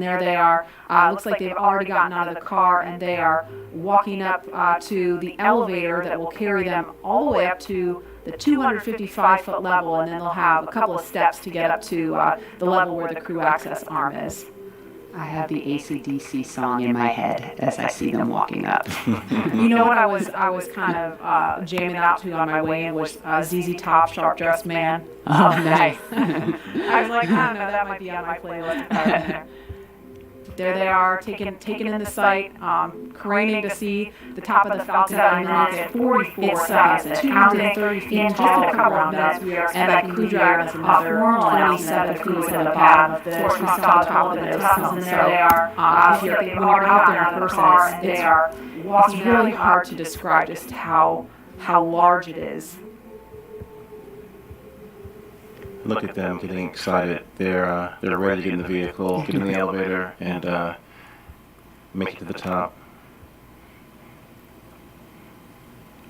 There they are. Looks like they've already gotten out of the car and they are walking up to the elevator that will carry them all the way up to the 255-foot level, and then they'll have a couple of steps to get up to the level where the crew access arm is. I have the AC/DC song in my head as I see them walking up. You know what I was kind of jamming out to on my way in was ZZ Top, Sharp Dressed Man. Oh, nice. I was like, I don't know, that might be on my playlist. There they are, taking in the sight, craning to see the top of the Falcon 9 rocket. 44 seconds, it's 230 feet tall, a couple of minutes, and that Crew Dragon is another 27 feet in the bottom of the force on top of the tunnels. And there they are. When you're out there in person, it's really hard to describe just how large it is. Look at them getting excited. They're ready to get in the vehicle, get in the elevator, and make it to the top.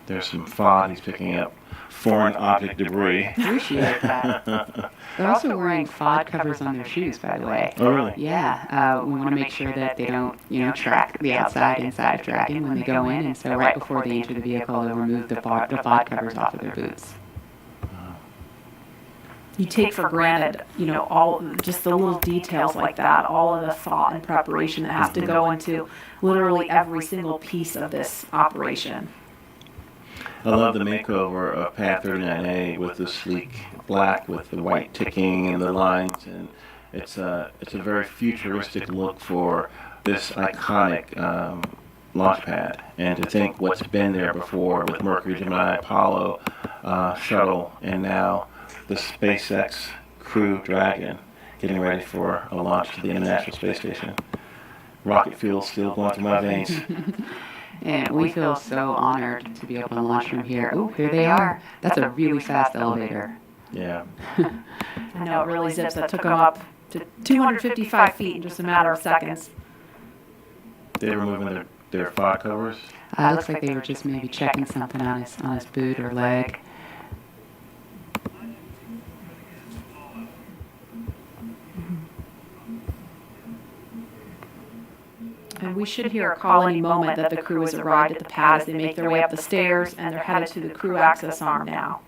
There's some fog he's picking up. Foreign object debris. Appreciate that. They're also wearing FOD covers on their shoes, by the way. Oh, really? Yeah. We want to make sure that they don't, track the outside inside of Dragon when they go in, and so right before they enter the vehicle, they'll remove the FOD covers off of their boots. You take for granted, all just the little details like that, all of the thought and preparation that has to go into literally every single piece of this operation. I love the makeover of Pad 39A with the sleek black with the white ticking and the lines, and it's a very futuristic look for this iconic launch pad. And to think what's been there before with Mercury, Gemini, Apollo shuttle, and now the SpaceX Crew Dragon getting ready for a launch to the International Space Station. Rocket fuel still going through my veins. And we feel so honored to be able to launch from here. Oh, here they are. That's a really fast elevator. Yeah. I know, it really zips. That took them up to 255 feet in just a matter of seconds. They're removing their FOD covers. Looks like they were just maybe checking something on his boot or leg. And we should hear a call any moment that the crew has arrived at the pad as they make their way up the stairs, and they're headed to the crew access arm now.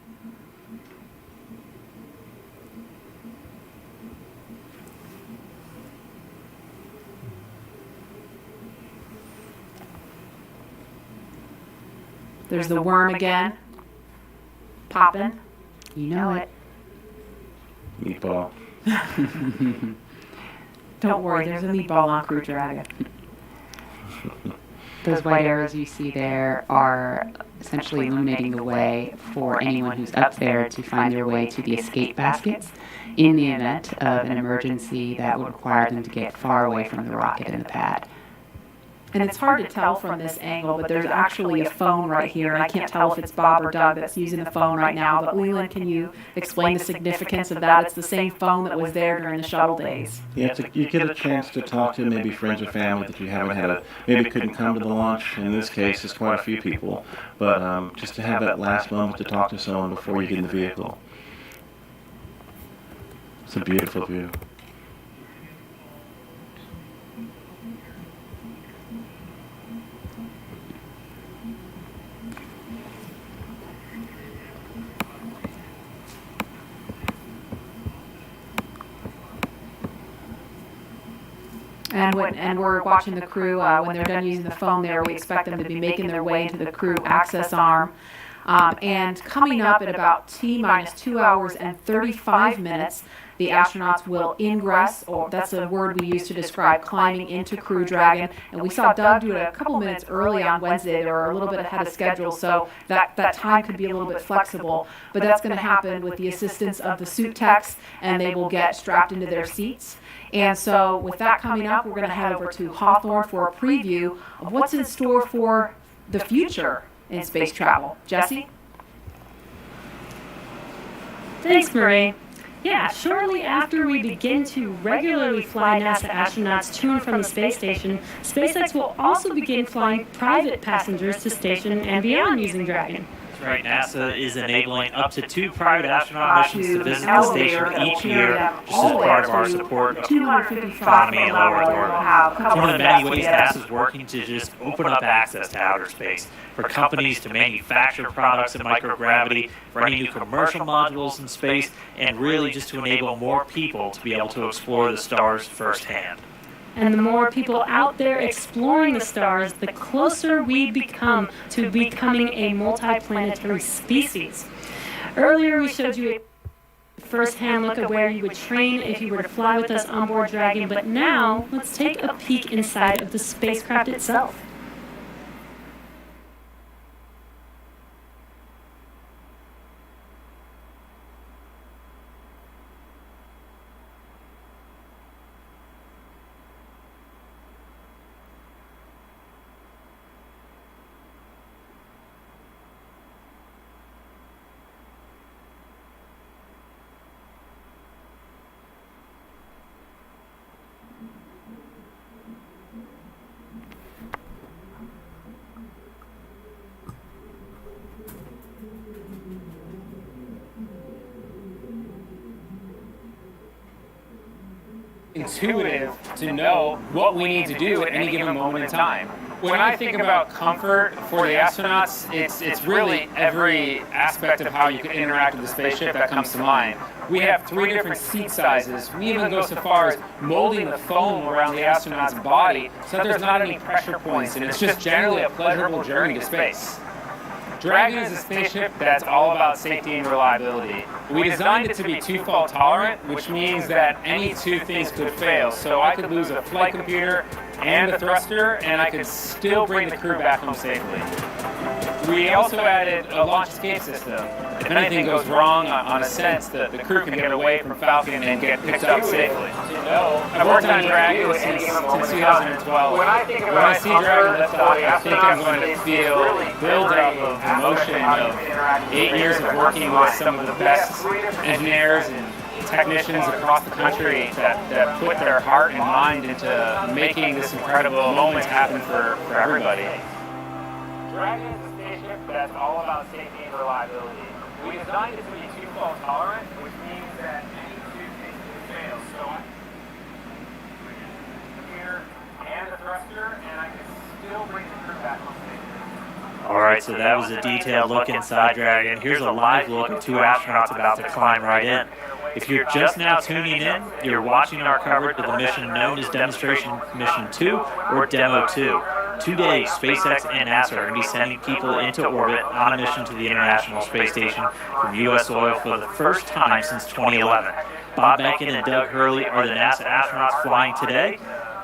There's the worm again, popping. You know it. Meatball. Don't worry, there's a meatball on Crew Dragon. Those white arrows you see there are essentially illuminating the way for anyone who's up there to find their way to the escape baskets in the event of an emergency that would require them to get far away from the rocket and the pad. And it's hard to tell from this angle, but there's actually a phone right here, and I can't tell if it's Bob or Doug that's using the phone right now, but Leland, can you explain the significance of that? It's the same phone that was there during the shuttle days. Yeah, you get a chance to talk to maybe friends or family that you haven't had, maybe couldn't come to the launch. In this case, it's quite a few people, but just to have that last moment to talk to someone before you get in the vehicle. It's a beautiful view. And we're watching the crew when they're done using the phone there. We expect them to be making their way into the crew access arm. And coming up at about T-minus 2 hours and 35 minutes, the astronauts will ingress, or that's a word we use to describe climbing into Crew Dragon. And we saw Doug do it a couple minutes early on Wednesday. They were a little bit ahead of schedule, so that time could be a little bit flexible. But that's going to happen with the assistance of the suit techs, and they will get strapped into their seats. And so with that coming up, we're going to head over to Hawthorne for a preview of what's in store for the future in space travel. Jesse? Thanks, Marie. Yeah, shortly after we begin to regularly fly NASA astronauts to and from the space station, SpaceX will also begin flying private passengers to station and beyond using Dragon. right, NASA is enabling up to 2 private astronaut missions to visit the station each year, just as part of our support of economy and low Earth orbit. It's one of the many ways NASA is working to just open up access to outer space for companies to manufacture products in microgravity, for any new commercial modules in space, and really just to enable more people to be able to explore the stars firsthand. And the more people out there exploring the stars, the closer we become to becoming a multiplanetary species. Earlier we showed you a first-hand look at where you would train if you were to fly with us on board Dragon, but now let's take a peek inside of the spacecraft itself. Intuitive to know what we need to do at any given moment in time. When I think about comfort for the astronauts, it's really every aspect of how you can interact with the spaceship that comes to mind. We have 3 different seat sizes. We even go so far as molding the foam around the astronaut's body so that there's not any pressure points, and it's just generally a pleasurable journey to space. Dragon is a spaceship that's all about safety and reliability. We designed it to be 2 fault tolerant, which means that any 2 things could fail. So I could lose a flight computer and a thruster, and I could still bring the crew back home safely. We also added a launch escape system. If anything goes wrong on ascents, the crew can get away from Falcon and get picked up safely. I've worked on Dragon since 2012. When I see Dragon lift off, I think I'm going to feel build-up of emotion of 8 years of working with some of the best engineers and technicians across the country that put their heart and mind into making this incredible moment happen for everybody. Dragon is a spaceship that's all about safety and reliability. We designed it to be 2 fault tolerant, which means that any 2 things can fail. So I bring a computer and a thruster, and I can still bring the crew back home safely. Alright, so that was a detailed look inside Dragon. Here's a live look of 2 astronauts about to climb right in. If you're just now tuning in, you're watching our coverage of the mission known as Demonstration Mission 2 or Demo 2. Today, SpaceX and NASA are going to be sending people into orbit on a mission to the International Space Station from U.S. soil for the first time since 2011. Bob Behnken and Doug Hurley are the NASA astronauts flying today,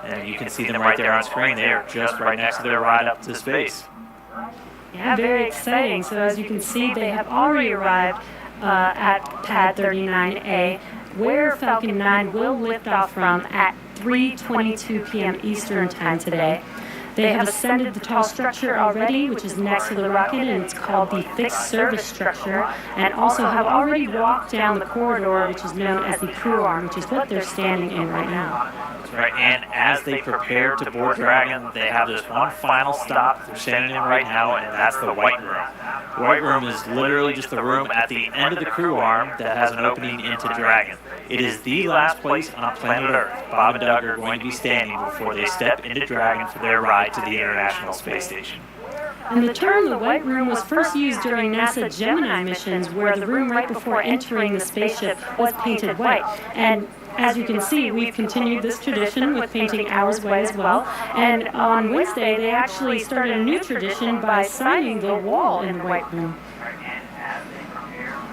and you can see them right there on screen. They are just right next to their ride up to space. Yeah, very exciting. So as you can see, they have already arrived at Pad 39A, where Falcon 9 will lift off from at 3:22 p.m. Eastern Time today. They have ascended the tall structure already, which is next to the rocket, and it's called the fixed service structure, and also have already walked down the corridor, which is known as the crew arm, which is what they're standing in right now. That's right, and as they prepare to board Dragon, they have this one final stop they're standing in right now, and that's the White Room. The White Room is literally just the room at the end of the crew arm that has an opening into Dragon. It is the last place on planet Earth Bob and Doug are going to be standing before they step into Dragon for their ride to the International Space Station. And the term the White Room was first used during NASA Gemini missions, where the room right before entering the spaceship was painted white. And as you can see, we've continued this tradition with painting ours white as well. And on Wednesday, they actually started a new tradition by siding the wall in the White Room.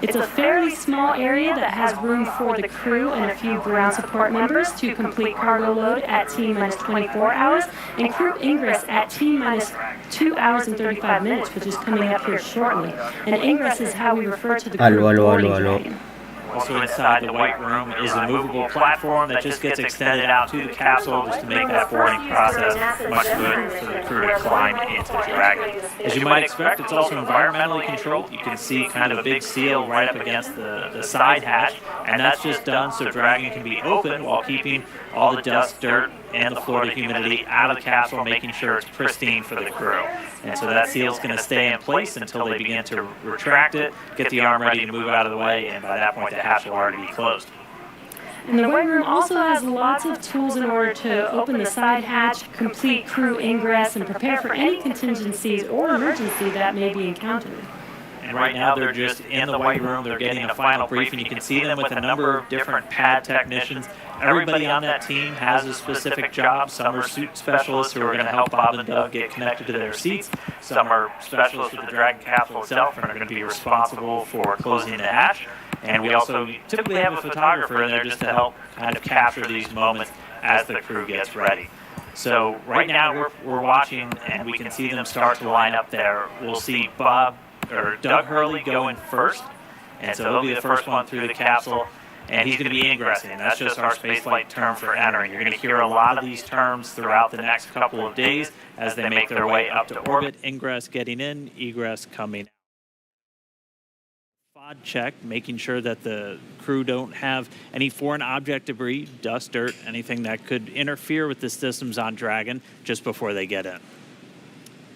It's a fairly small area that has room for the crew and a few ground support members to complete cargo load at T-minus 24 hours and crew ingress at T-minus 2 hours and 35 minutes, which is coming up here shortly. And ingress is how we refer to the crew boarding Dragon. Also inside the White Room is a movable platform that just gets extended out to the capsule just to make that boarding process much good for the crew to climb into Dragon. As you might expect, it's also environmentally controlled. You can see kind of a big seal right up against the side hatch, and that's just done so Dragon can be open while keeping all the dust, dirt, and the Florida humidity out of the capsule, making sure it's pristine for the crew. And so that seal is going to stay in place until they begin to retract it, get the arm ready to move out of the way, and by that point the hatch will already be closed. And the weight room also has lots of tools in order to open the side hatch, complete crew ingress, and prepare for any contingencies or emergency that may be encountered. And right now they're just in the white room, they're getting a final briefing. You can see them with a number of different pad technicians. Everybody on that team has a specific job. Some are suit specialists who are going to help Bob and Doug get connected to their seats. Some are specialists with the Dragon capsule itself and are going to be responsible for closing the hatch. And we also typically have a photographer in there just to help kind of capture these moments as the crew gets ready. So right now we're watching, and we can see them start to line up there. We'll see Doug Hurley going first, and so he'll be the first one through the capsule, and he's going to be ingressing. That's just our spaceflight term for entering. You're going to hear a lot of these terms throughout the next couple of days as they make their way up to orbit. Ingress getting in, egress coming out. FOD check, making sure that the crew don't have any foreign object debris, dust, dirt, anything that could interfere with the systems on Dragon just before they get in.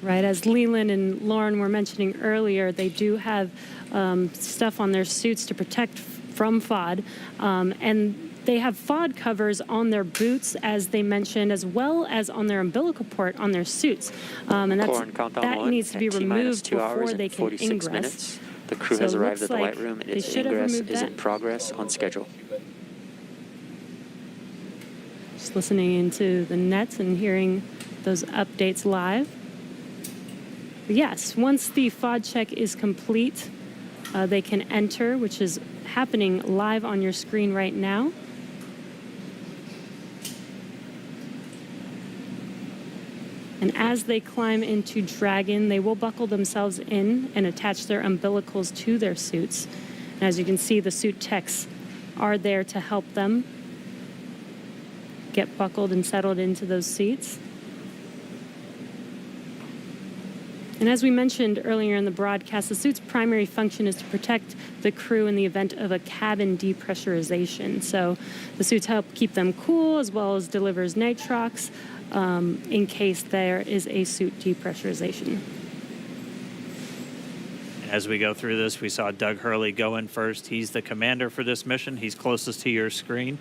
Right, as Leland and Lauren were mentioning earlier, they do have stuff on their suits to protect from FOD, and they have FOD covers on their boots, as they mentioned, as well as on their umbilical port on their suits, and that needs to be removed before they can ingress. Minutes. The crew has arrived at the white room, and its ingress is in progress on schedule. Just listening into the nets and hearing those updates live. Yes, once the FOD check is complete, they can enter, which is happening live on your screen right now. And as they climb into Dragon, they will buckle themselves in and attach their umbilicals to their suits. And as you can see, the suit techs are there to help them get buckled and settled into those seats. And as we mentioned earlier in the broadcast, the suit's primary function is to protect the crew in the event of a cabin depressurization. So the suits help keep them cool, as well as delivers nitrox in case there is a suit depressurization. As we go through this, we saw Doug Hurley go in first. He's the commander for this mission. He's closest to your screen.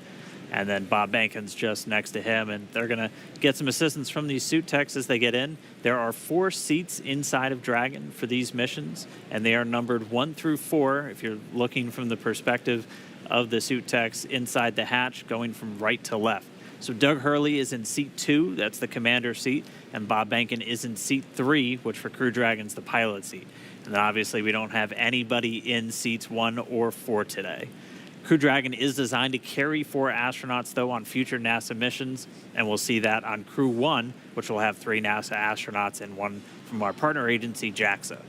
And then Bob Bankin's just next to him, and they're going to get some assistance from these suit techs as they get in. There are 4 seats inside of Dragon for these missions, and they are numbered 1 through 4 if you're looking from the perspective of the suit techs inside the hatch, going from right to left. So Doug Hurley is in seat 2, that's the commander seat, and Bob Bankin is in seat 3, which for Crew Dragon's the pilot seat. And then obviously we don't have anybody in seats 1 or 4 today. Crew Dragon is designed to carry 4 astronauts, though, on future NASA missions, and we'll see that on Crew 1, which will have 3 NASA astronauts and 1 from our partner agency, JAXA.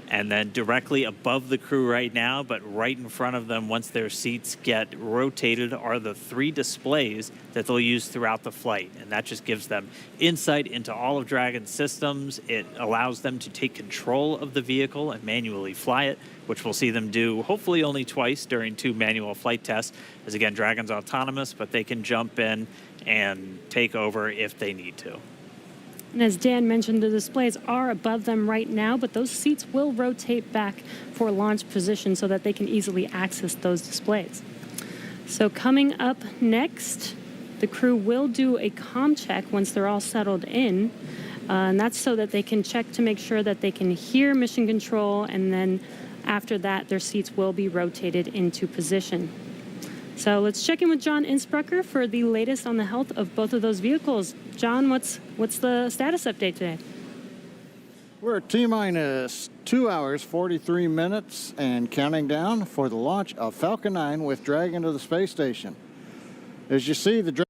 And then directly above the crew right now, but right in front of them, once their seats get rotated, are the 3 displays that they'll use throughout the flight. And that just gives them insight into all of Dragon's systems. It allows them to take control of the vehicle and manually fly it, which we'll see them do hopefully only twice during 2 manual flight tests. As again, Dragon's autonomous, but they can jump in and take over if they need to. And as Dan mentioned, the displays are above them right now, but those seats will rotate back for launch position so that they can easily access those displays. So coming up next, the crew will do a comm check once they're all settled in, and that's so that they can check to make sure that they can hear mission control, and then after that, their seats will be rotated into position. So let's check in with John Innsbrucker for the latest on the health of both of those vehicles. John, what's the status update today? We're at T-minus 2 hours, 43 minutes, and counting down for the launch of Falcon 9 with Dragon to the space station. As you see, the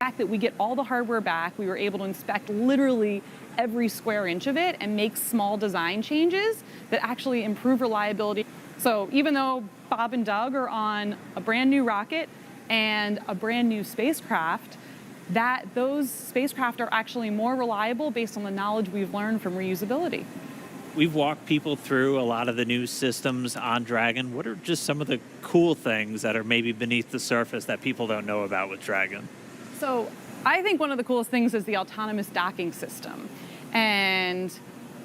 fact that we get all the hardware back, we were able to inspect literally every square inch of it and make small design changes that actually improve reliability. So even though Bob and Doug are on a brand new rocket and a brand new spacecraft, those spacecraft are actually more reliable based on the knowledge we've learned from reusability. We've walked people through a lot of the new systems on Dragon. What are just some of the cool things that are maybe beneath the surface that people don't know about with Dragon? So I think one of the coolest things is the autonomous docking system. And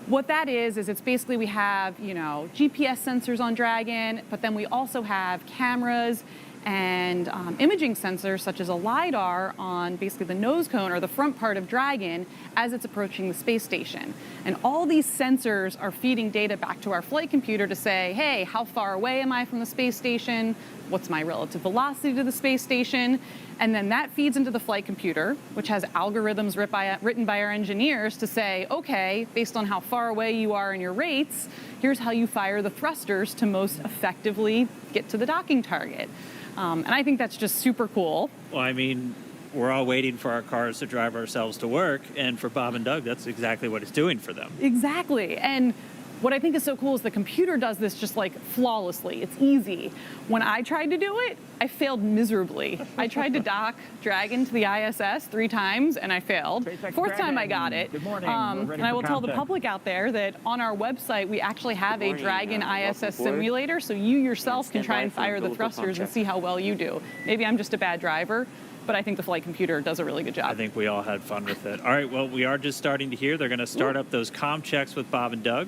what that is it's basically we have, GPS sensors on Dragon, but then we also have cameras and imaging sensors such as a LiDAR on basically the nose cone or the front part of Dragon as it's approaching the space station. And all these sensors are feeding data back to our flight computer to say, hey, how far away am I from the space station? What's my relative velocity to the space station? And then that feeds into the flight computer, which has algorithms written by our engineers to say, okay, based on how far away you are in your rates, here's how you fire the thrusters to most effectively get to the docking target. And I think that's just super cool. Well, I mean, we're all waiting for our cars to drive ourselves to work, and for Bob and Doug, that's exactly what it's doing for them. Exactly. And what I think is so cool is the computer does this just like flawlessly. It's easy. When I tried to do it, I failed miserably. I tried to dock Dragon to the ISS 3 times and I failed. Fourth time I got it. Good morning. And I will tell the public out there that on our website we actually have a Dragon ISS simulator, so you yourself can try and fire the thrusters and see how well you do. Maybe I'm just a bad driver, but I think the flight computer does a really good job. I think we all had fun with it. All right, well, we are just starting to hear. They're going to start up those comm checks with Bob and Doug.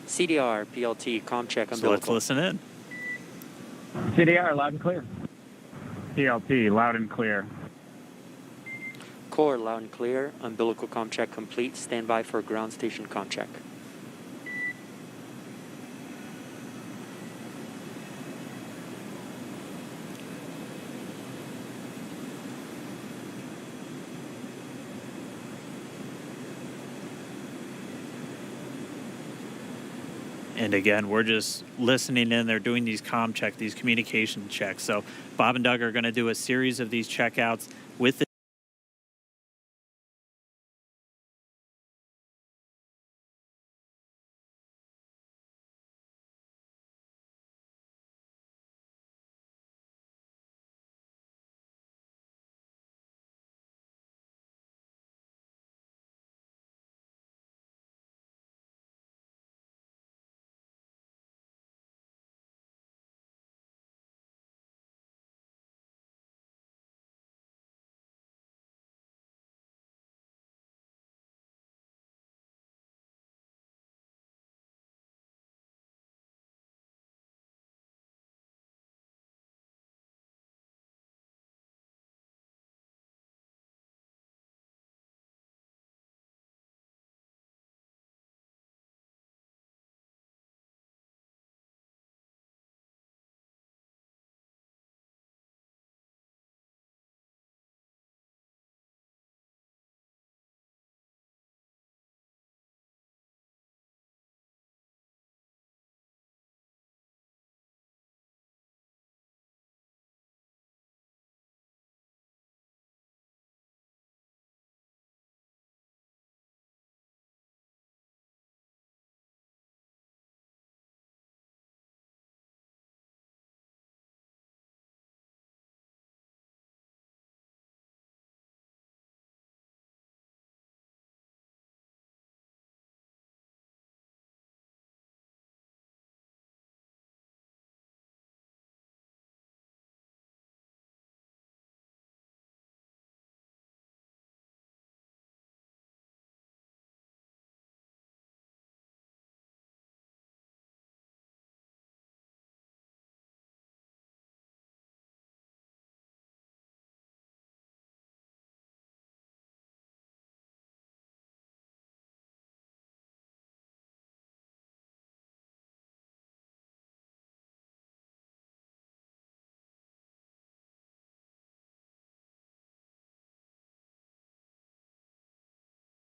CDR, PLT, comm check, So let's listen in. CDR, loud and clear. PLT, loud and clear. Core, loud and clear. Umbilical comm check complete. Stand by for ground station comm check. And again, we're just listening in. They're doing these comm checks, these communication checks. So Bob and Doug are going to do a series of these checkouts with the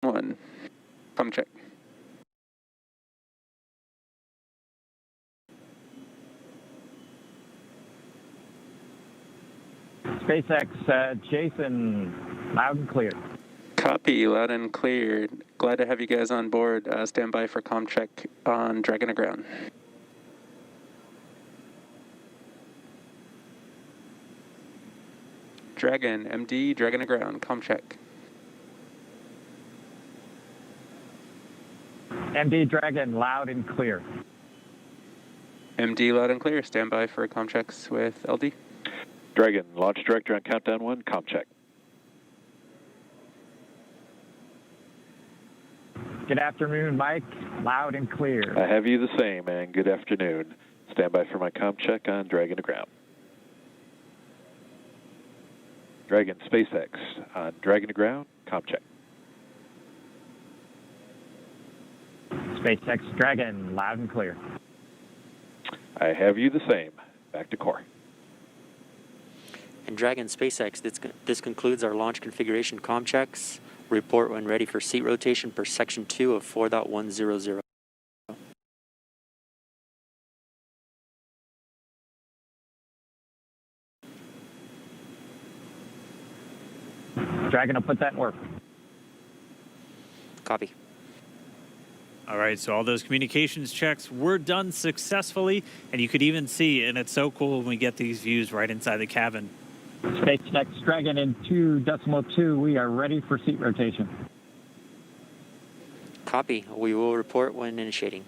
One. Comm check. SpaceX, Jason, loud and clear. Copy, loud and clear. Glad to have you guys on board. Stand by for comm check on Dragon aground. Dragon, MD, Dragon aground, comm check. MD Dragon, loud and clear. MD, loud and clear. Stand by for comm checks with LD. Dragon, launch director on countdown 1, comm check. Good afternoon, Mike. Loud and clear. I have you the same, and good afternoon. Stand by for my comm check on Dragon aground. Dragon, SpaceX on Dragon aground, comm check. SpaceX Dragon, loud and clear. I have you the same. Back to core. And Dragon, SpaceX, this concludes our launch configuration comm checks. Report when ready for seat rotation per section 2 of 4.100. Dragon will put that in work. Copy. All right, so all those communications checks were done successfully, and you could even see, and it's so cool when we get these views right inside the cabin. SpaceX Dragon in 2.2, we are ready for seat rotation. Copy. We will report when initiating.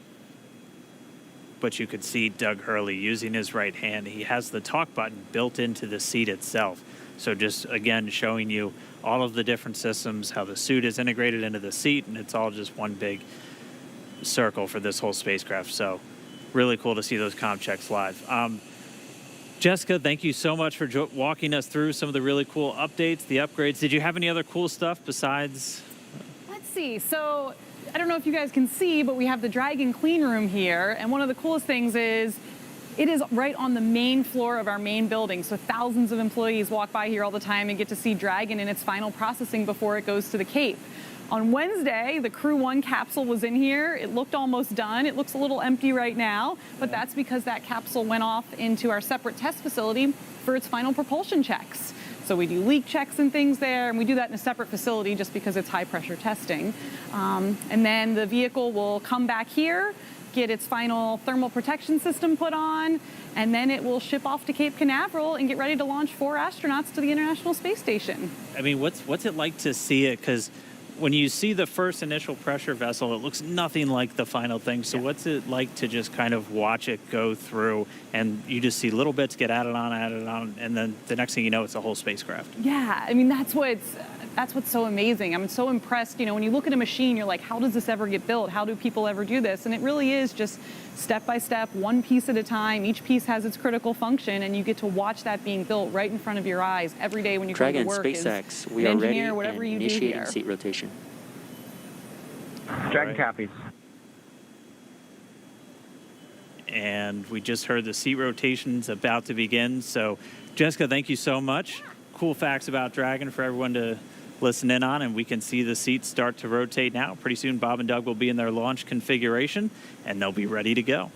But you could see Doug Hurley using his right hand. He has the talk button built into the seat itself. So just, again, showing you all of the different systems, how the suit is integrated into the seat, and it's all just one big circle for this whole spacecraft. So really cool to see those comm checks live. Jessica, thank you so much for walking us through some of the really cool updates, the upgrades. Did you have any other cool stuff besides? Let's see. So I don't know if you guys can see, but we have the Dragon clean room here. And one of the coolest things is it is right on the main floor of our main building. So thousands of employees walk by here all the time and get to see Dragon in its final processing before it goes to the Cape. On Wednesday, the Crew 1 capsule was in here. It looked almost done. It looks a little empty right now, but that's because that capsule went off into our separate test facility for its final propulsion checks. So we do leak checks and things there, and we do that in a separate facility just because it's high pressure testing. And then the vehicle will come back here, get its final thermal protection system put on, and then it will ship off to Cape Canaveral and get ready to launch 4 astronauts to the International Space Station. I mean, what's it like to see it? Because when you see the first initial pressure vessel, it looks nothing like the final thing. So what's it like to just kind of watch it go through, and you just see little bits get added on, and then the next thing you know, it's a whole spacecraft? Yeah, I mean, that's what's so amazing. I'm so impressed. You know, when you look at a machine, you're like, how does this ever get built? How do people ever do this? And it really is just step by step, one piece at a time. Each piece has its critical function, and you get to watch that being built right in front of your eyes every day when you come to work. Dragon, SpaceX, we are ready and initiating seat rotation. Dragon copies. And we just heard the seat rotation's about to begin. So, Jessica, thank you so much. Cool facts about Dragon for everyone to listen in on, and we can see the seats start to rotate now. Pretty soon, Bob and Doug will be in their launch configuration, and they'll be ready to go.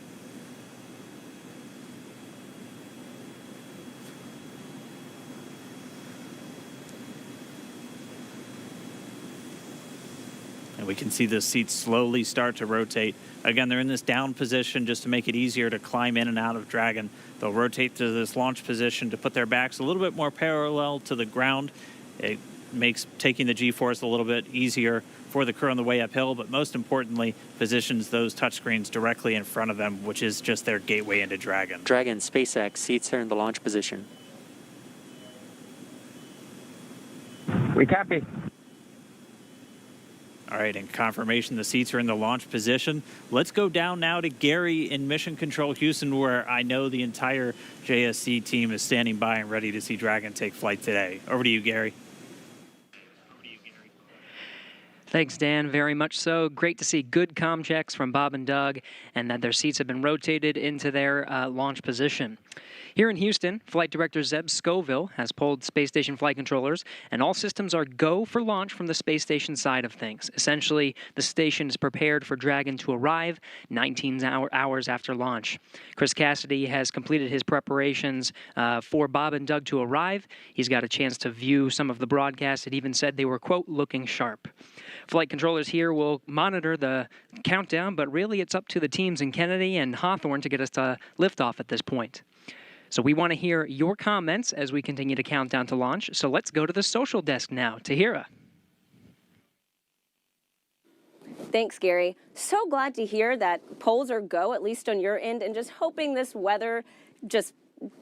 And we can see the seats slowly start to rotate. Again, they're in this down position just to make it easier to climb in and out of Dragon. They'll rotate to this launch position to put their backs a little bit more parallel to the ground. It makes taking the G-force a little bit easier for the crew on the way uphill, but most importantly, positions those touchscreens directly in front of them, which is just their gateway into Dragon. Dragon, SpaceX, seats are in the launch position. We copy. All right, and confirmation the seats are in the launch position. Let's go down now to Gary in Mission Control Houston, where I know the entire JSC team is standing by and ready to see Dragon take flight today. Over to you, Gary. Thanks, Dan. Very much so. Great to see good comm checks from Bob and Doug, and that their seats have been rotated into their launch position. Here in Houston, Flight Director Zeb Scoville has pulled space station flight controllers, and all systems are go for launch from the space station side of things. Essentially, the station is prepared for Dragon to arrive 19 hours after launch. Chris Cassidy has completed his preparations for Bob and Doug to arrive. He's got a chance to view some of the broadcasts. It even said they were, quote, looking sharp. Flight controllers here will monitor the countdown, but really it's up to the teams in Kennedy and Hawthorne to get us to liftoff at this point. So we want to hear your comments as we continue to count down to launch. So let's go to the social desk now. Tahira. Thanks, Gary. So glad to hear that polls are go, at least on your end, and just hoping this weather just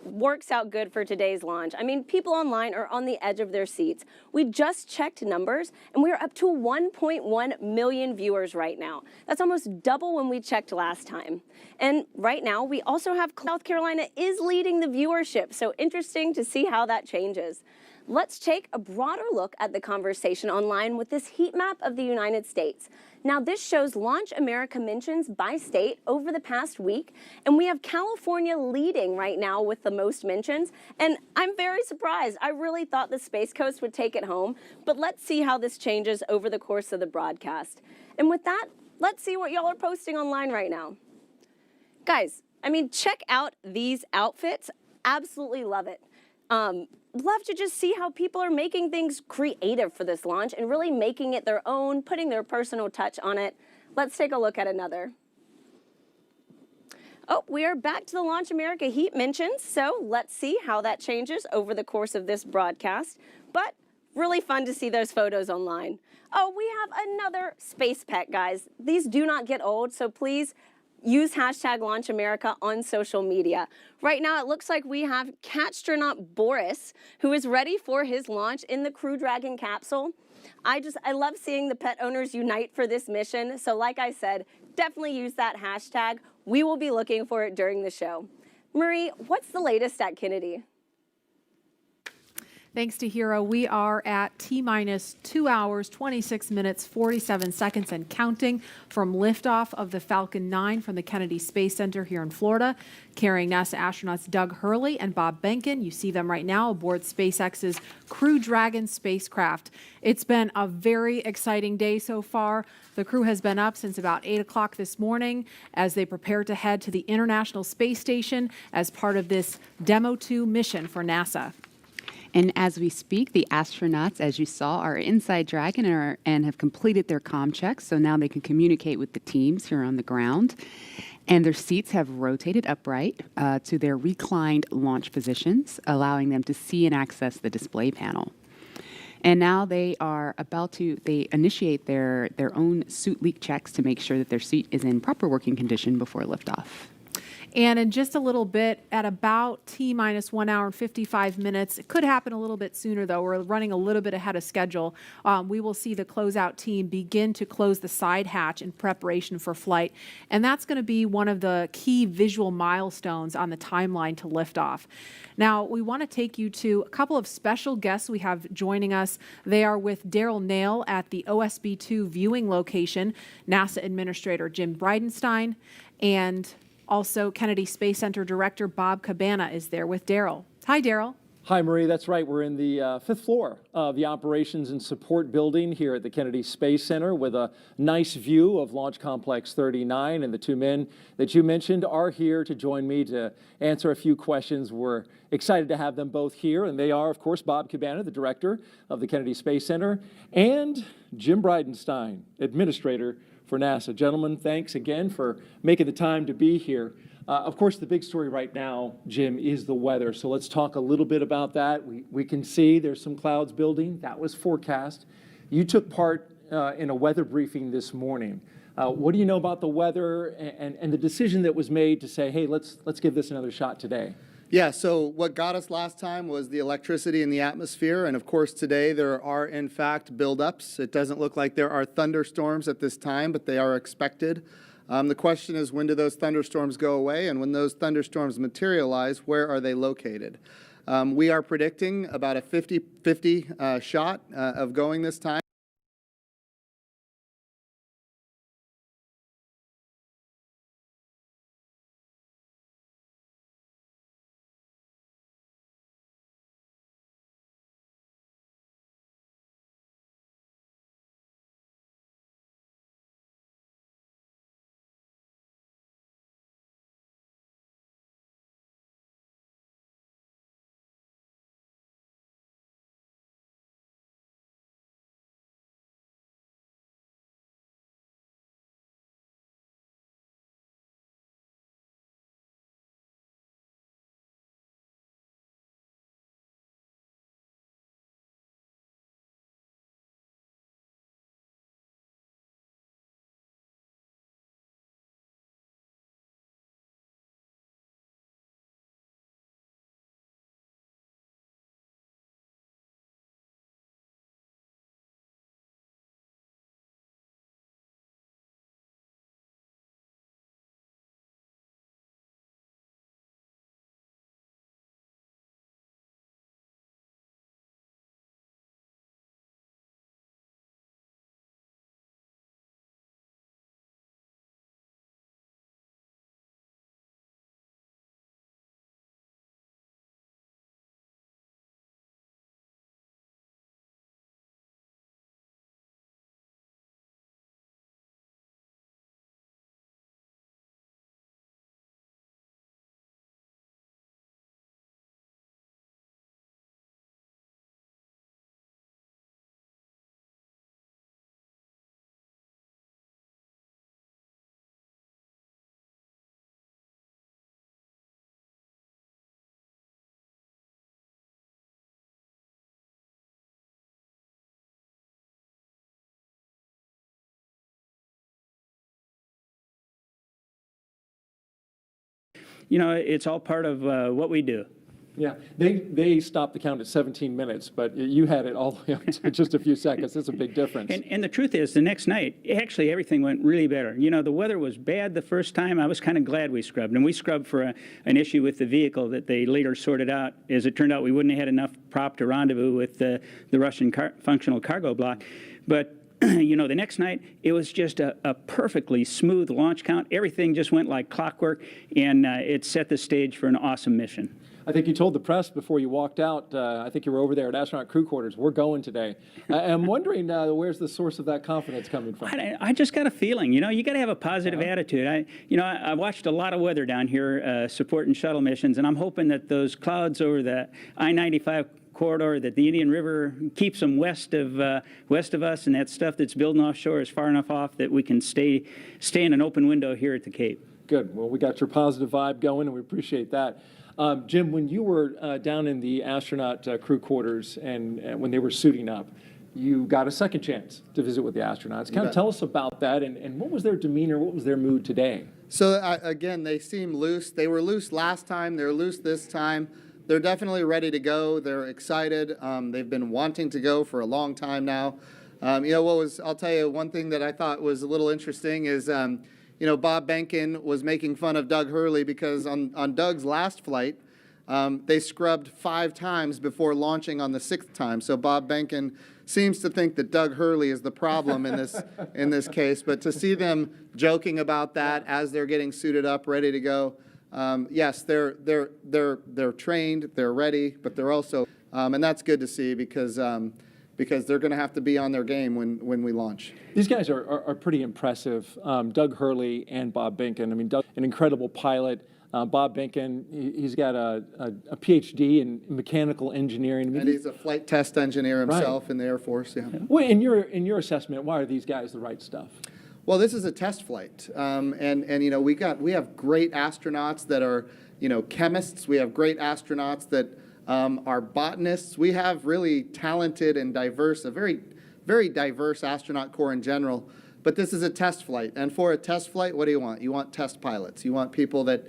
works out good for today's launch. I mean, people online are on the edge of their seats. We just checked numbers, and we're up to 1.1 million viewers right now. That's almost double when we checked last time. And right now, we also have South Carolina is leading the viewership, so interesting to see how that changes. Let's take a broader look at the conversation online with this heat map of the United States. Now, this shows Launch America mentions by state over the past week, and we have California leading right now with the most mentions, and I'm very surprised. I really thought the Space Coast would take it home, but let's see how this changes over the course of the broadcast. And with that, let's see what y'all are posting online right now. Guys, I mean, check out these outfits. Absolutely love it. Love to just see how people are making things creative for this launch and really making it their own, putting their personal touch on it. Let's take a look at another. Oh, we are back to the Launch America heat mentions, so let's see how that changes over the course of this broadcast. But really fun to see those photos online. Oh, we have another space pet, guys. These do not get old, so please use hashtag Launch America on social media. Right now, it looks like we have Catstronaut Boris, who is ready for his launch in the Crew Dragon capsule. I love seeing the pet owners unite for this mission. So like I said, definitely use that hashtag. We will be looking for it during the show. Marie, what's the latest at Kennedy? Thanks to Hero, we are at T-minus 2 hours, 26 minutes, 47 seconds and counting from liftoff of the Falcon 9 from the Kennedy Space Center here in Florida, carrying NASA astronauts Doug Hurley and Bob Behnken. You see them right now aboard SpaceX's Crew Dragon spacecraft. It's been a very exciting day so far. The crew has been up since about 8 o'clock this morning as they prepare to head to the International Space Station as part of this Demo 2 mission for NASA. And as we speak, the astronauts, as you saw, are inside Dragon and have completed their comm checks, so now they can communicate with the teams here on the ground. And their seats have rotated upright to their reclined launch positions, allowing them to see and access the display panel. And now they are they initiate their own suit leak checks to make sure that their suit is in proper working condition before liftoff. And in just a little bit, at about T-minus 1 hour and 55 minutes, it could happen a little bit sooner, though. We're running a little bit ahead of schedule. We will see the closeout team begin to close the side hatch in preparation for flight. And that's going to be one of the key visual milestones on the timeline to liftoff. Now, we want to take you to a couple of special guests we have joining us. They are with Daryl Nail at the OSB-2 viewing location, NASA Administrator Jim Bridenstine, and also, Kennedy Space Center Director Bob Cabana is there with Daryl. Hi, Daryl. Hi, Marie. That's right. We're in the fifth floor of the Operations and Support Building here at the Kennedy Space Center with a nice view of Launch Complex 39. And the two men that you mentioned are here to join me to answer a few questions. We're excited to have them both here. And they are, of course, Bob Cabana, the Director of the Kennedy Space Center, and Jim Bridenstine, Administrator for NASA. Gentlemen, thanks again for making the time to be here. Of course, the big story right now, Jim, is the weather. So let's talk a little bit about that. We can see there's some clouds building. That was forecast. You took part in a weather briefing this morning. What do you know about the weather and the decision that was made to say, hey, let's give this another shot today? Yeah, so what got us last time was the electricity in the atmosphere, and of course today there are in fact buildups. It doesn't look like there are thunderstorms at this time, but they are expected. The question is, when do those thunderstorms go away, and when those thunderstorms materialize, where are they located? We are predicting about a 50-50 shot of going this time. you know, it's all part of what we do. Yeah, they stopped the count at 17 minutes, but you had it all the way up to just a few seconds. That's a big difference. And the truth is, the next night, actually everything went really better. You know, the weather was bad the first time. I was kind of glad we scrubbed. And we scrubbed for an issue with the vehicle that they later sorted out. As it turned out, we wouldn't have had enough prop to rendezvous with the Russian functional cargo block. But you know, the next night, it was just a perfectly smooth launch count. Everything just went like clockwork, and it set the stage for an awesome mission. I think you told the press before you walked out, I think you were over there at astronaut crew quarters, we're going today. I'm wondering, where's the source of that confidence coming from? I just got a feeling, you know, you got to have a positive attitude. I watched a lot of weather down here supporting shuttle missions, and I'm hoping that those clouds over the I-95 corridor, that the Indian River keeps them west of us, and that stuff that's building offshore is far enough off that we can stay in an open window here at the Cape. Good. Well, we got your positive vibe going, and we appreciate that. Jim, when you were down in the astronaut crew quarters and when they were suiting up, you got a second chance to visit with the astronauts. Kind of tell us about that, and what was their demeanor, what was their mood today? So again, they seem loose. They were loose last time. They're loose this time. They're definitely ready to go. They're excited. They've been wanting to go for a long time now. I'll tell you one thing that I thought was a little interesting is, Bob Behnken was making fun of Doug Hurley because on Doug's last flight, they scrubbed 5 times before launching on the 6th time. So Bob Behnken seems to think that Doug Hurley is the problem in this case. But to see them joking about that as they're getting suited up, ready to go, yes, they're trained, they're ready, but they're also, and that's good to see because they're going to have to be on their game when we launch. These guys are pretty impressive, Doug Hurley and Bob Behnken. I mean, Doug, an incredible pilot. Bob Behnken, he's got a PhD in mechanical engineering. I mean, and he's a flight test engineer himself in the Air Force. Yeah. Well, in your assessment, why are these guys the right stuff? Well, this is a test flight, and we have great astronauts that are chemists. We have great astronauts that are botanists. We have really talented and diverse, a very, very diverse astronaut corps in general. But this is a test flight, and for a test flight, what do you want? You want test pilots. You want people that,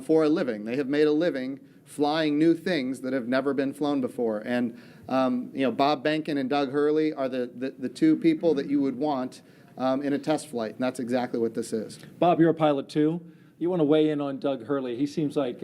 for a living, they have made a living flying new things that have never been flown before. And Bob Behnken and Doug Hurley are the 2 people that you would want in a test flight, and that's exactly what this is. Bob, you're a pilot too. You want to weigh in on Doug Hurley? He seems like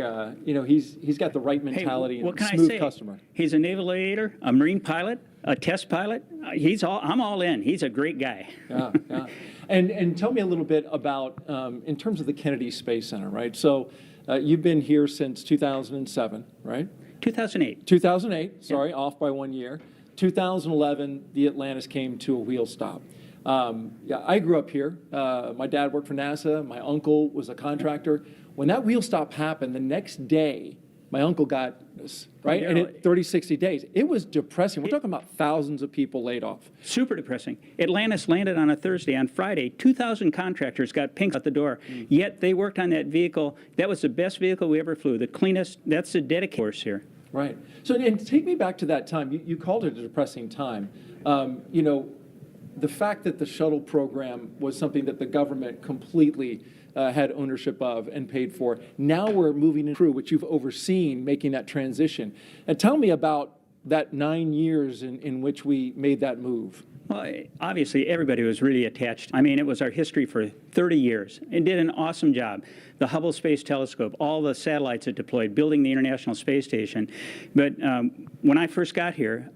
he's got the right mentality and smooth customer. He's a naval aviator, a marine pilot, a test pilot. I'm all in. He's a great guy. Yeah. And tell me a little bit about in terms of the Kennedy Space Center, right? So you've been here since 2007, right? 2008. 2008. Sorry, off by 1 year. 2011, the Atlantis came to a wheel stop. I grew up here. My dad worked for NASA. My uncle was a contractor. When that wheel stop happened, the next day, my uncle got this, right? And it 30, 60 days. It was depressing. We're talking about thousands of people laid off. Super depressing. Atlantis landed on a Thursday. On Friday, 2,000 contractors got pinked out the door. Yet they worked on that vehicle. That was the best vehicle we ever flew. The cleanest. That's the dedicated course here. Right. So, and take me back to that time. You called it a depressing time. The fact that the shuttle program was something that the government completely had ownership of and paid for. Now we're moving in crew, which you've overseen making that transition. And tell me about that 9 years in which we made that move. Well, obviously, everybody was really attached. I mean, it was our history for 30 years. It did an awesome job. The Hubble Space Telescope, all the satellites it deployed, building the International Space Station. But when I first got here,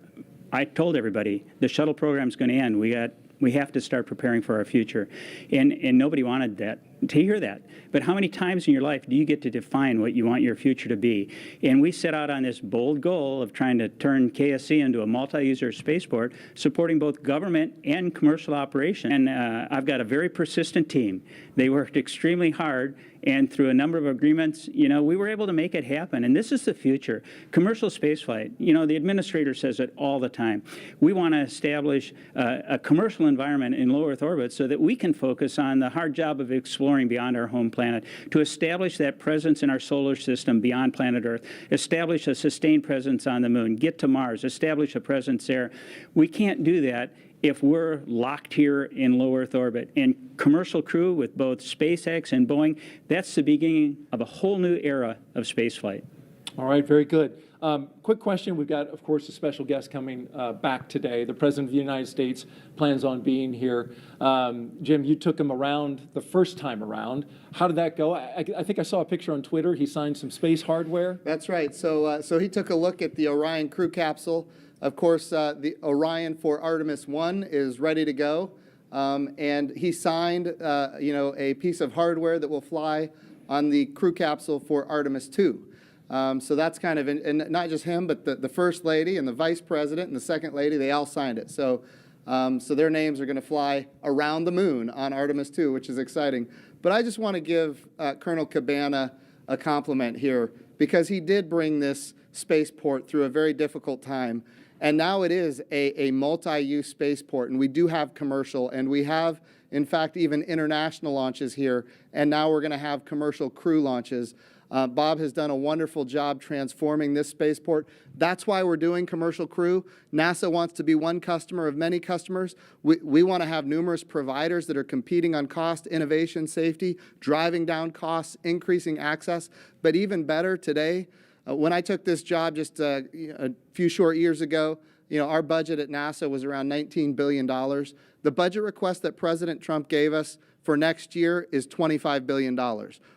I told everybody the shuttle program's going to end. We have to start preparing for our future, and nobody wanted to hear that. But how many times in your life do you get to define what you want your future to be? And we set out on this bold goal of trying to turn KSC into a multi-user spaceport, supporting both government and commercial operation. And I've got a very persistent team. They worked extremely hard, and through a number of agreements, we were able to make it happen. And this is the future. Commercial spaceflight, the administrator says it all the time. We want to establish a commercial environment in low Earth orbit so that we can focus on the hard job of exploring beyond our home planet, to establish that presence in our solar system beyond planet Earth, establish a sustained presence on the moon, get to Mars, establish a presence there. We can't do that if we're locked here in low Earth orbit. And commercial crew with both SpaceX and Boeing, that's the beginning of a whole new era of spaceflight. All right, very good. Quick question. We've got, of course, a special guest coming back today. The President of the United States plans on being here. Jim, you took him around the first time around. How did that go? I think I saw a picture on Twitter. He signed some space hardware. That's right. So he took a look at the Orion crew capsule. Of course, the Orion for Artemis 1 is ready to go. And he signed, a piece of hardware that will fly on the crew capsule for Artemis 2. So that's kind of, and not just him, but the First Lady and the Vice President and the Second Lady, they all signed it. So their names are going to fly around the moon on Artemis 2, which is exciting. But I just want to give Colonel Cabana a compliment here, because he did bring this spaceport through a very difficult time. And now it is a multi-use spaceport, and we do have commercial, and we have, in fact, even international launches here, and now we're going to have commercial crew launches. Bob has done a wonderful job transforming this spaceport. That's why we're doing commercial crew. NASA wants to be one customer of many customers. We want to have numerous providers that are competing on cost, innovation, safety, driving down costs, increasing access. But even better today, when I took this job just a few short years ago, our budget at NASA was around $19 billion. The budget request that President Trump gave us for next year is $25 billion.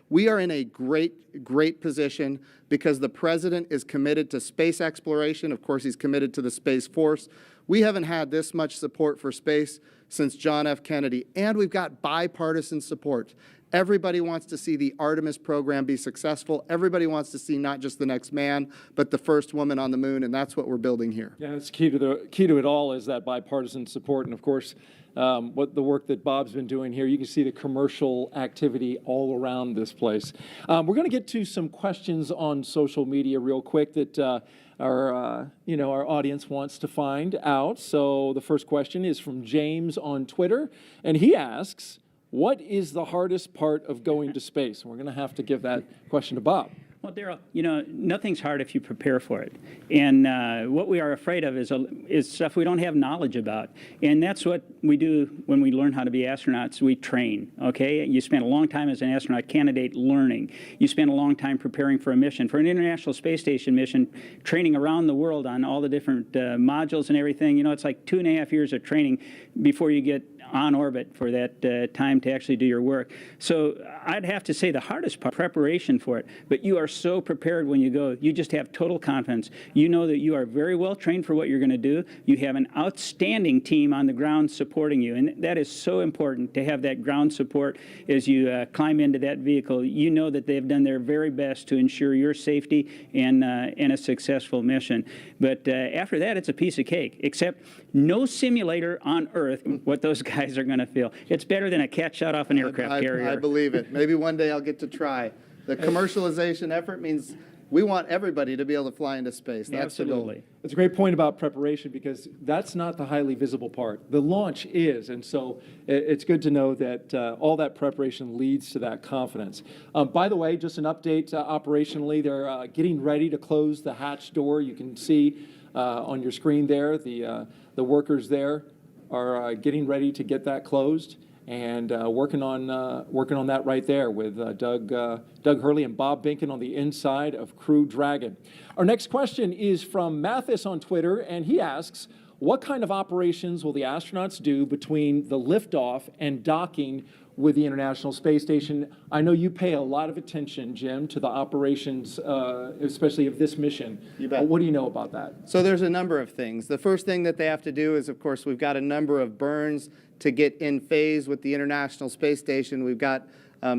We are in a great position because the President is committed to space exploration. Of course, he's committed to the Space Force. We haven't had this much support for space since John F. Kennedy, and we've got bipartisan support. Everybody wants to see the Artemis program be successful. Everybody wants to see not just the next man, but the first woman on the moon, and that's what we're building here. Yeah, it's key to it all is that bipartisan support, and of course, what the work that Bob's been doing here. You can see the commercial activity all around this place. We're going to get to some questions on social media real quick that our audience wants to find out. So the first question is from James on Twitter, and he asks, what is the hardest part of going to space? And we're going to have to give that question to Bob. Well, Daryl, nothing's hard if you prepare for it. And what we are afraid of is stuff we don't have knowledge about. And that's what we do when we learn how to be astronauts. We train, okay? You spend a long time as an astronaut candidate learning. You spend a long time preparing for a mission. For an International Space Station mission, training around the world on all the different modules and everything, it's like 2.5 years of training before you get on orbit for that time to actually do your work. So I'd have to say the hardest part, preparation for it, but you are so prepared when you go. You just have total confidence. You know that you are very well trained for what you're going to do. You have an outstanding team on the ground supporting you, and that is so important to have that ground support as you climb into that vehicle. You know that they've done their very best to ensure your safety and a successful mission. But after that, it's a piece of cake, except no simulator on Earth what those guys are going to feel. It's better than a cat shot off an aircraft carrier. I believe it. Maybe one day I'll get to try. The commercialization effort means we want everybody to be able to fly into space. That's the goal. It's a great point about preparation, because that's not the highly visible part. The launch is, and so it's good to know that all that preparation leads to that confidence. By the way, just an update operationally, they're getting ready to close the hatch door. You can see on your screen there, the workers there are getting ready to get that closed, and working on that right there with Doug Hurley and Bob Behnken on the inside of Crew Dragon. Our next question is from Mathis on Twitter, and he asks, what kind of operations will the astronauts do between the liftoff and docking with the International Space Station? I know you pay a lot of attention, Jim, to the operations, especially of this mission. You bet. What do you know about that? So there's a number of things. The first thing that they have to do is, of course, we've got a number of burns to get in phase with the International Space Station. We've got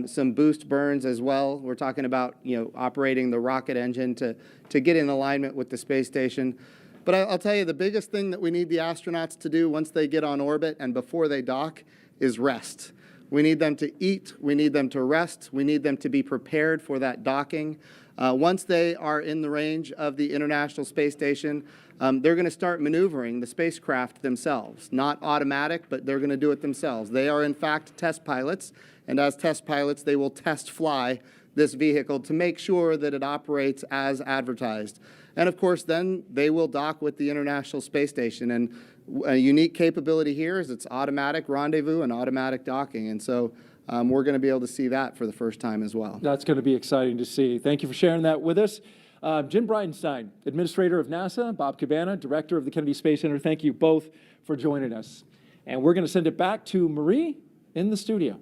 some boost burns as well. We're talking about operating the rocket engine to get in alignment with the space station. But I'll tell you, the biggest thing that we need the astronauts to do once they get on orbit and before they dock is rest. We need them to eat. We need them to rest. We need them to be prepared for that docking. Once they are in the range of the International Space Station, they're going to start maneuvering the spacecraft themselves. Not automatic, but they're going to do it themselves. They are, in fact, test pilots, and as test pilots, they will test fly this vehicle to make sure that it operates as advertised. And of course, then they will dock with the International Space Station. And a unique capability here is it's automatic rendezvous and automatic docking. And so we're going to be able to see that for the first time as well. That's going to be exciting to see. Thank you for sharing that with us. Jim Bridenstine, Administrator of NASA, Bob Cabana, Director of the Kennedy Space Center, thank you both for joining us. And we're going to send it back to Marie in the studio.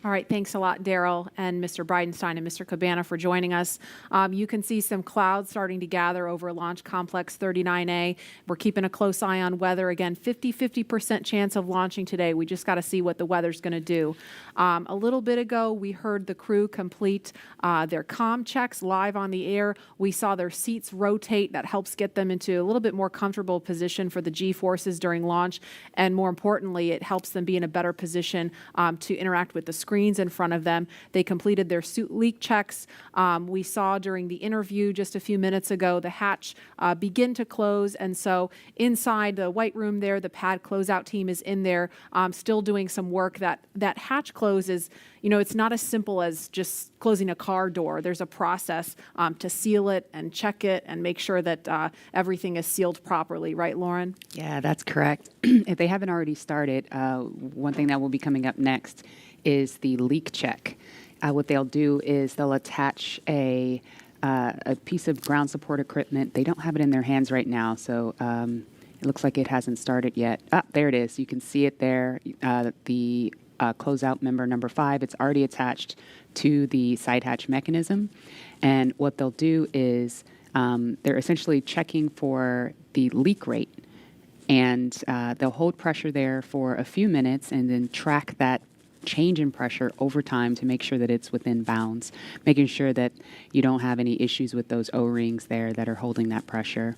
All right, thanks a lot, Daryl and Mr. Bridenstine and Mr. Cabana for joining us. You can see some clouds starting to gather over Launch Complex 39A. We're keeping a close eye on weather. Again, 50% chance of launching today. We just got to see what the weather's going to do. A little bit ago, we heard the crew complete their comm checks live on the air. We saw their seats rotate. That helps get them into a little bit more comfortable position for the G-forces during launch. And more importantly, it helps them be in a better position to interact with the screens in front of them. They completed their suit leak checks. We saw during the interview just a few minutes ago the hatch begin to close, and so inside the white room there, the pad closeout team is in there still doing some work. That hatch close is, you know, it's not as simple as just closing a car door. There's a process to seal it and check it and make sure that everything is sealed properly, right, Lauren? Yeah, that's correct. If they haven't already started, one thing that will be coming up next is the leak check. What they'll do is they'll attach a piece of ground support equipment. They don't have it in their hands right now, so it looks like it hasn't started yet. Ah, there it is. You can see it there. The closeout member number 5, it's already attached to the side hatch mechanism. And what they'll do is they're essentially checking for the leak rate. And they'll hold pressure there for a few minutes and then track that change in pressure over time to make sure that it's within bounds, making sure that you don't have any issues with those O-rings there that are holding that pressure.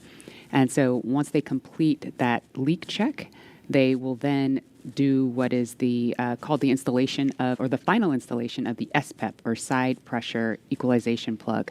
And so once they complete that leak check, they will then do what is the called the installation of, or the final installation of the SPEP, or side pressure equalization plug.